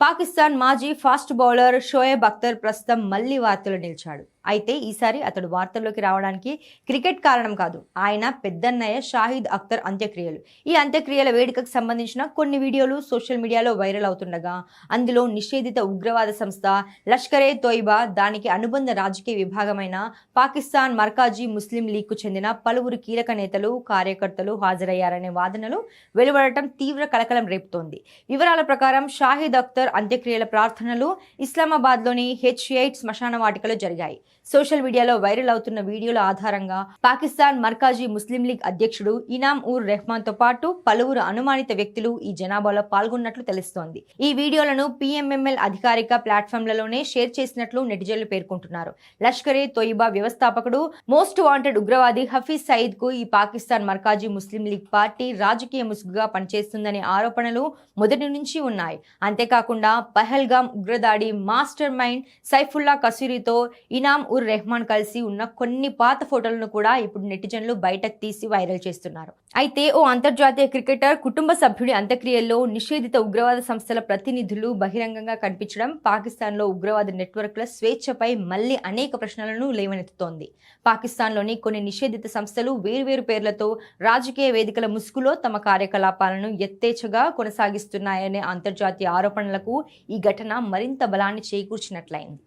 పాకిస్తాన్ మాజీ fast bowler Shoaib Akhtar ప్రస్తుతం మళ్లీ వార్తల్లో నిలిచాడు. అయితే ఈసారి అతడు వార్తల్లోకి రావడానికి క్రికెట్ కారణం కాదు, ఆయన పెద్దన్నయ్య షాహిద్ అఖ్తర్ అంత్యక్రియలు. ఈ అంత్యక్రియల వేడుకకు సంబంధించిన కొన్ని వీడియోలు సోషల్ మీడియాలో వైరల్ అవుతుండగా, అందులో నిషేధిత ఉగ్రవాద సంస్థ లష్కరే తోయిబా, దానికి అనుబంధ రాజకీయ విభాగమైన పాకిస్తాన్ మర్కాజీ ముస్లిం లీగ్కు చెందిన పలువురు కీలక నేతలు, కార్యకర్తలు హాజరయ్యారనే వాదనలు వెలువడటం తీవ్ర కలకలం రేపుతోంది. వివరాల ప్రకారం షాహిద్ అఖ్తర్ అంత్యక్రియల ప్రార్థనలు ఇస్లామాబాద్లోని H8 శ్మశాన వాటికలో జరిగాయి. సోషల్ మీడియాలో వైరల్ అవుతున్న వీడియోల ఆధారంగా పాకిస్తాన్ మర్కాజీ ముస్లిం లీగ్ అధ్యక్షుడు ఇనామ్ ఉర్ రెహమాన్ తో పాటు పలువురు అనుమానిత వ్యక్తులు ఈ జనాభాలో పాల్గొన్నట్లు తెలుస్తోంది. ఈ వీడియోలను PMML అధికారిక ప్లాట్ఫామ్లలోనే షేర్ చేసినట్లు నెటిజన్లు పేర్కొంటున్నారు. లష్కరే తోయిబా వ్యవస్థాపకుడు, మోస్ట్ వాంటెడ్ ఉగ్రవాది హఫీజ్ సయీద్ కు ఈ పాకిస్తాన్ మర్కాజీ ముస్లిం లీగ్ పార్టీ రాజకీయ ముసుగుగా పనిచేస్తుందనే ఆరోపణలు మొదటి నుంచి ఉన్నాయి. అంతేకాకుండా పహల్గామ్ ఉగ్రదాడి మాస్టర్ మైండ్ సైఫుల్లా కసూరితో ఇనామ్ ఉర్ రెహమాన్ కలిసి ఉన్న కొన్ని పాత ఫోటోలను కూడా ఇప్పుడు నెటిజన్లు బయటకు తీసి వైరల్ చేస్తున్నారు. అయితే ఓ అంతర్జాతీయ క్రికెటర్ కుటుంబ సభ్యుడి అంత్యక్రియల్లో నిషేధిత ఉగ్రవాద సంస్థల ప్రతినిధులు బహిరంగంగా కనిపించడం పాకిస్తాన్లో ఉగ్రవాద నెట్వర్క్ల స్వేచ్ఛపై మళ్లీ అనేక ప్రశ్నలను లేవనెత్తుతోంది. పాకిస్తాన్లోని కొన్ని నిషేధిత సంస్థలు వేర్వేరు పేర్లతో రాజకీయ వేదికల ముసుగులో తమ కార్యకలాపాలను యథేచ్ఛగా కొనసాగిస్తున్నాయనే అంతర్జాతీయ ఆరోపణలకు ఈ ఘటన మరింత బలాన్ని చేకూర్చినట్లయింది.